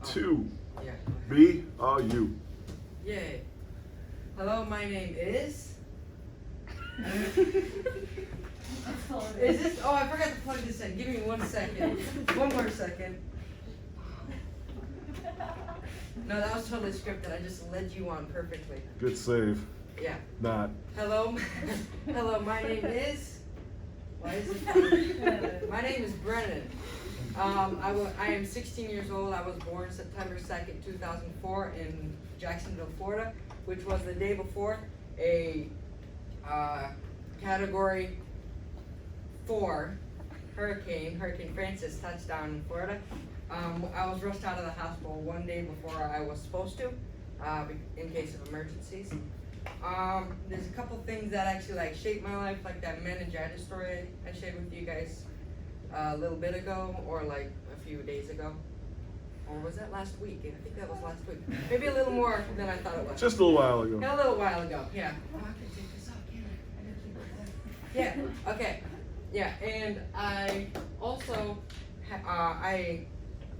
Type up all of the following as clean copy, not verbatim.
2. Yeah. B, are you? Yay. Hello, my name is. Is this? Oh, I forgot to plug this in. Give me 1 second. One more second. No, that was totally scripted. I just led you on perfectly. Good save. Yeah. Not. Hello. Hello, my name is. Why is it? My name is Brennan. I am 16 years old. I was born September 2nd, 2004 in Jacksonville, Florida, which was the day before a Category 4 Hurricane Francis touched down in Florida. I was rushed out of the hospital one day before I was supposed to, in case of emergencies. There's a couple things that actually shaped my life, like that meningitis story I shared with you guys a little bit ago, or a few days ago. Or was that last week? I think that was last week. Maybe a little more than I thought it was. Just a little while ago. A little while ago, yeah. Oh, I can take this out, can't I? Yeah, okay. Yeah, and I also,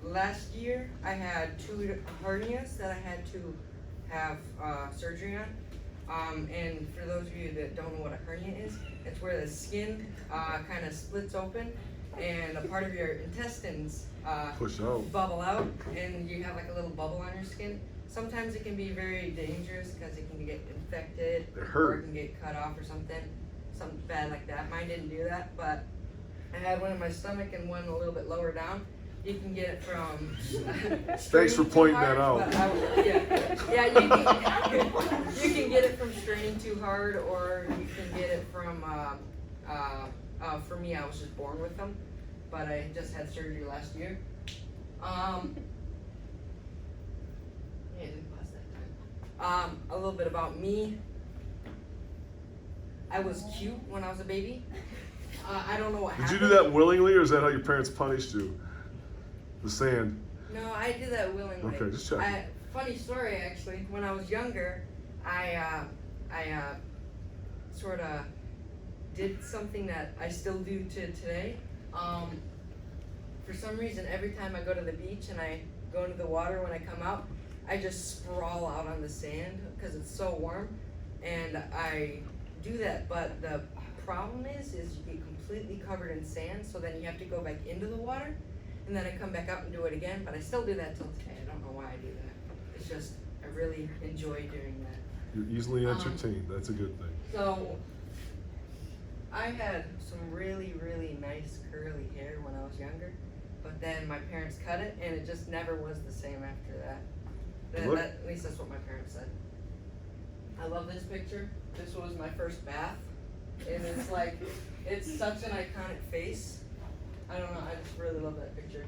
last year, I had 2 hernias that I had to have surgery on. And for those of you that don't know what a hernia is, it's where the skin kind of splits open and a part of your intestines Push out. bubble out, and you have a little bubble on your skin. Sometimes it can be very dangerous because it can get infected, It hurt. or it can get cut off or something bad like that. Mine didn't do that, but I had one in my stomach and one a little bit lower down. You can get it from. Thanks for pointing that out. Yeah, you can get it from straining too hard, or you can get it from. For me, I was just born with them, but I just had surgery last year. Yeah, I didn't pass that time. A little bit about me. I was cute when I was a baby. I don't know what Did happened. you do that willingly, or is that how your parents punished you? The sand. No, I did that willingly. Okay, just checking. Funny story, actually. When I was younger, I sort of did something that I still do to today. For some reason, every time I go to the beach and I go into the water, when I come out, I just sprawl out on the sand because it's so warm, and I do that. But the problem is you get completely covered in sand, so then you have to go back into the water, and then I come back out and do it again. But I still do that till today. I don't know why I do that. It's just I really enjoy doing that. You're easily entertained. That's a good thing. So I had some really, really nice curly hair when I was younger, but then my parents cut it, and it just never was the same after that. At least that's what my parents said. I love this picture. This was my first bath, and it's such an iconic face. I don't know, I just really love that picture.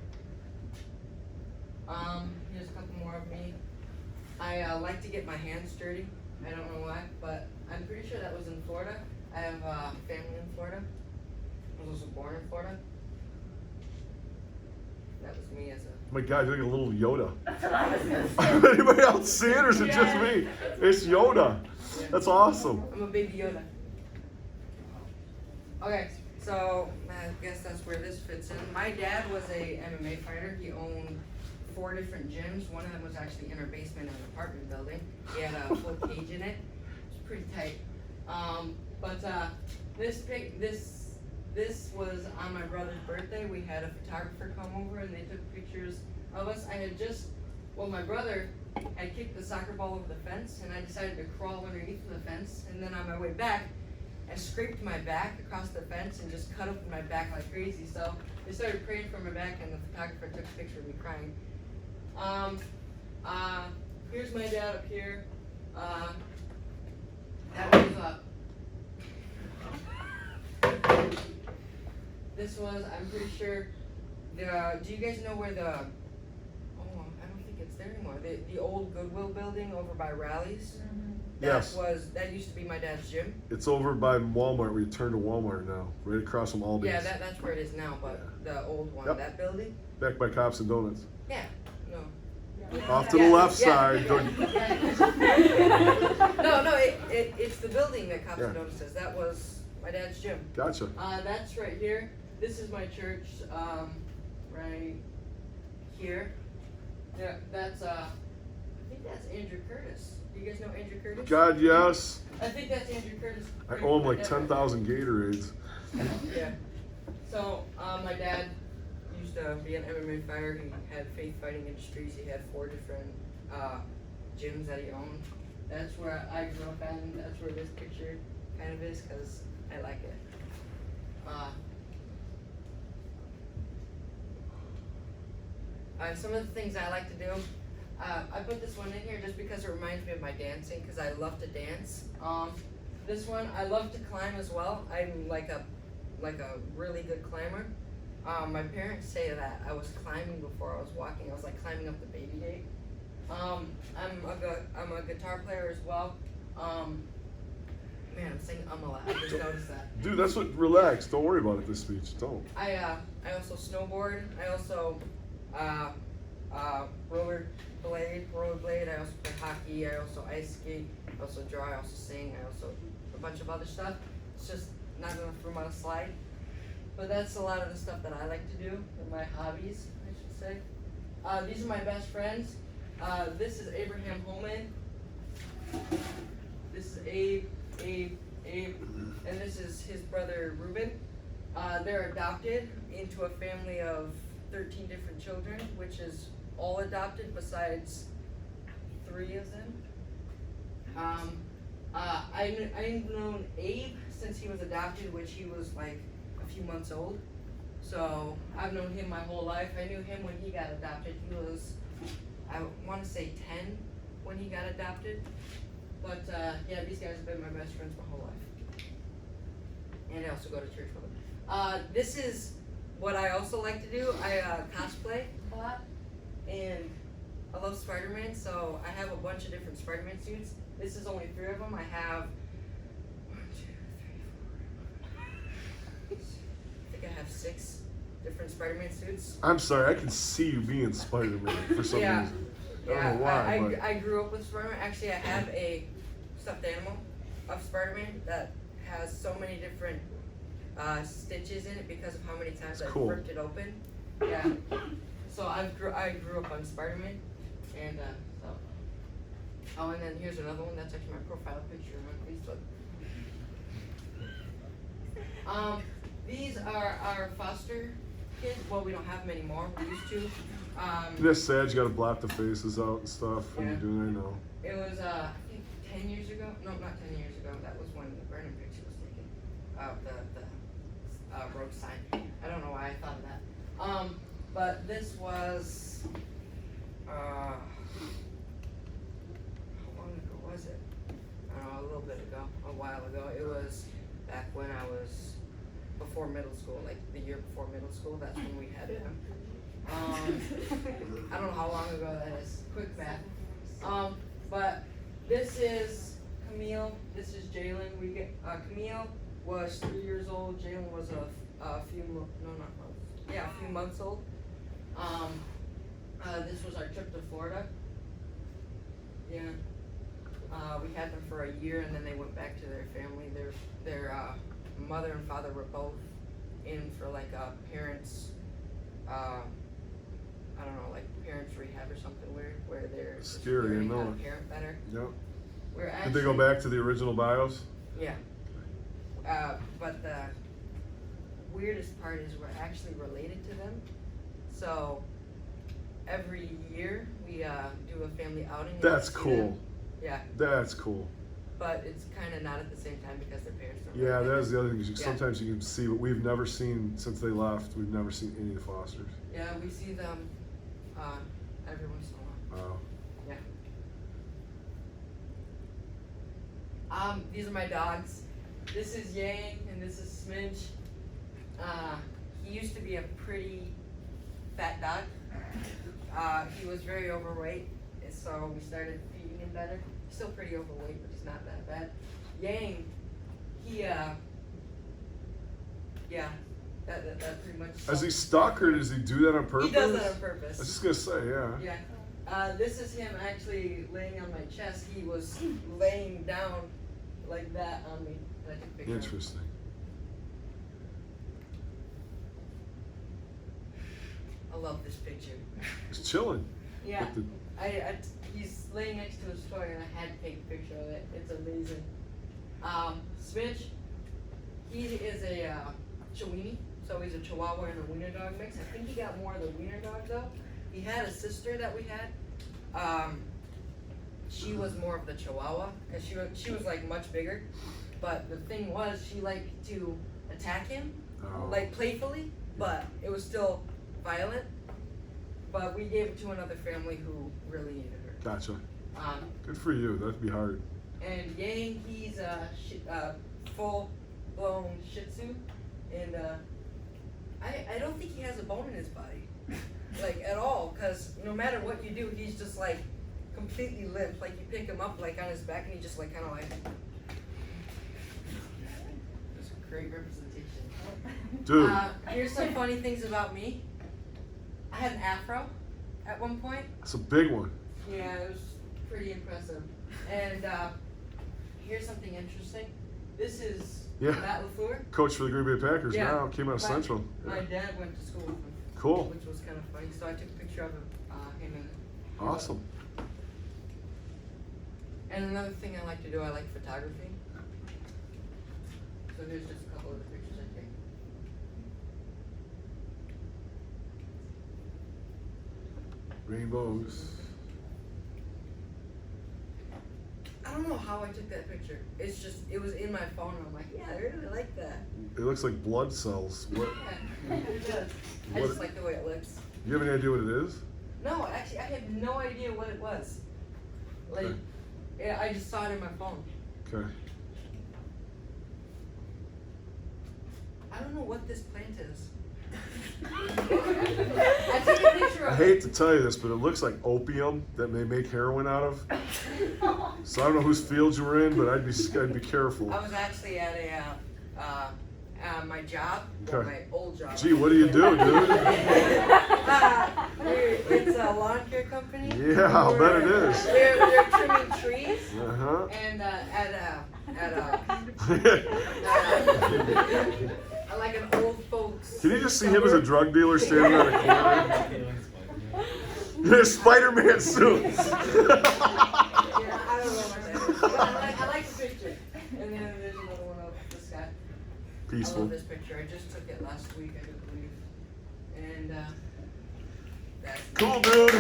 Here's a couple more of me. I like to get my hands dirty. I don't know why, but I'm pretty sure that was in Florida. I have family in Florida. I was also born in Florida. That was me as a. Oh my God, you're like a little Yoda. That's what I was gonna say. Anybody else see it, or is it just me? It's Yoda. That's awesome. I'm a baby Yoda. Okay, so I guess that's where this fits in. My dad was a MMA fighter. He owned 4 different gyms. One of them was actually in our basement of an apartment building. He had a full cage in it. It was pretty tight. This was on my brother's birthday. We had a photographer come over and they took pictures of us. My brother had kicked the soccer ball over the fence, and I decided to crawl underneath the fence, and then on my way back, I scraped my back across the fence and just cut open my back like crazy. So they started praying for my back, and the photographer took a picture of me crying. Here's my dad up here. That was this was, I'm pretty sure, do you guys know where I don't think it's there anymore. The old Goodwill building over by Rally's? Mm-hmm. Yes. That used to be my dad's gym. It's over by Walmart. We turned to Walmart now, right across from Aldi's. Yeah, that's where it is now, but the old one, Yep. that building? Back by Cops and Donuts. Yeah, no. Off to the left side. No, it's the building that Cops and Donuts says. That was my dad's gym. Gotcha. That's right here. This is my church, right here. Yeah, that's I think that's Andrew Curtis. Do you guys know Andrew Curtis? God, yes. I think that's Andrew Curtis. I owe him like 10,000 Gatorades. Yeah. So my dad used to be an MMA fighter. He had Faith Fighting Industries. He had 4 different gyms that he owned. That's where I grew up at, and that's where this picture kind of is, because I like it. Some of the things I like to do, I put this one in here just because it reminds me of my dancing, because I love to dance. This one, I love to climb as well. I'm like a really good climber. My parents say that I was climbing before I was walking. I was like climbing up the baby gate. I'm a guitar player as well. Man, I'm saying a lot. I just noticed that. Dude, that's what. Relax. Don't worry about it this speech. Don't. I also snowboard. I also rollerblade. I also play hockey. I also ice skate. I also draw. I also sing. I also a bunch of other stuff. It's just not enough room on a slide. But that's a lot of the stuff that I like to do. My hobbies, I should say. These are my best friends. This is Abraham Holman. This is Abe, and this is his brother Reuben. They're adopted into a family of 13 different children, which is all adopted besides 3 of them. I've known Abe since he was adopted, which he was like a few months old. So I've known him my whole life. I knew him when he got adopted. He was, I want to say 10 when he got adopted. But yeah, these guys have been my best friends my whole life. And I also go to church with them. This is what I also like to do. I cosplay a lot. And I love Spider-Man, so I have a bunch of different Spider-Man suits. This is only 3 of them. I have 1, 2, 3, 4. I think I have 6 different Spider-Man suits. I'm sorry. I can see you being Spider-Man for some reason. I don't know why. I grew up with Spider-Man. Actually, I have a stuffed animal of Spider-Man that has so many different stitches in it because of how many times I ripped it open. Yeah. So I grew up on Spider-Man, and so. Oh, and then here's another one. That's actually my profile picture on Facebook. These are our foster kids. Well, we don't have them anymore. We used to. That's sad. You got to blot the faces out and stuff when Yeah. you're doing it. I know. It was I think 10 years ago. No, not 10 years ago. That was when the Brennan picture was taken. The road sign. I don't know why I thought of that. But this was how long ago was it? I don't know, a little bit ago, a while ago. It was back when I was before middle school, like the year before middle school. That's when we had them. I don't know how long ago that is. Quick math. But this is Camille. This is Jalen. Camille was 3 years old. Jalen was a few months old. This was our trip to Florida. Yeah. We had them for a year, and then they went back to their family. Their mother and father were both in for like a parents. I don't know, like parents rehab or something weird, where they're scary. I know. How to parent better. Yep. Did they go back to the original BIOS? Yeah. But the weirdest part is we're actually related to them. So every year we do a family outing. That's cool. Yeah. That's cool. But it's kind of not at the same time because their parents don't. Yeah, really that is the other thing. Yeah. Sometimes you can see what we've never seen since they left. We've never seen any of the Fosters. Yeah, we see them every once in a while. Wow. Yeah. These are my dogs. This is Yang and this is Smidge. He used to be a pretty fat dog. He was very overweight, so we started feeding him better. He's still pretty overweight, but he's not that bad. Yang, he that pretty much. Is he stuck or does he do that on purpose? He does that on purpose. I was just gonna say, yeah. Yeah. This is him actually laying on my chest. He was laying down like that on me. And I took a picture. Interesting. I love this picture. He's chilling. Yeah. With the- He's laying next to his toy, and I had to take a picture of it. It's amazing. Smitch, he is a Chiweenie, so he's a Chihuahua and a Wiener Dog mix. I think he got more of the Wiener Dog though. He had a sister that we had. She was more of the Chihuahua, cause she was like much bigger. But the thing was, she liked to attack him, like playfully, but it was still violent. But we gave it to another family who really needed her. Gotcha. Good for you. That'd be hard. And Yang, he's a full-blown Shih Tzu, and I don't think he has a bone in his body, like at all. Cause no matter what you do, he's just like completely limp. Like you pick him up like on his back, and he just like kind of like. That's a great representation. Dude. Here's some funny things about me. I had an afro at one point. That's a big one. Yeah, it was pretty impressive. And here's something interesting. This is Matt LaFleur. Coach for the Green Bay Packers now. Came out of my, Central. My dad went to school with him. Cool. Which was kind of funny. So I took a picture of him and Awesome. And another thing I like to do, I like photography. So here's just a couple of the pictures I take. Rainbows. I don't know how I took that picture. It's just, it was in my phone, and I'm like, yeah, I really like that. It looks like blood cells. What? Yeah, it does. I just like the way it looks. You have any idea what it is? No, actually, I have no idea what it was. Like, yeah, I just saw it in my phone. Okay. I don't know what this plant is. I took a picture of I hate to tell you this, but it looks like opium that they make heroin out of. So I don't know whose field you were in, but I'd be careful. I was actually at my job, or my old job. Gee, what do you do, dude? It's a lawn care company. Yeah, I'll bet it is. They're trimming trees, Uh-huh. and like an old folks. Can you just see him as a drug dealer standing on a corner? In a Spider-Man suit. Yeah, I don't know what that is. But I like the picture. And then there's another one of this guy. Peaceful. I love this picture. I just took it last week, I do believe. And that's Cool, dude.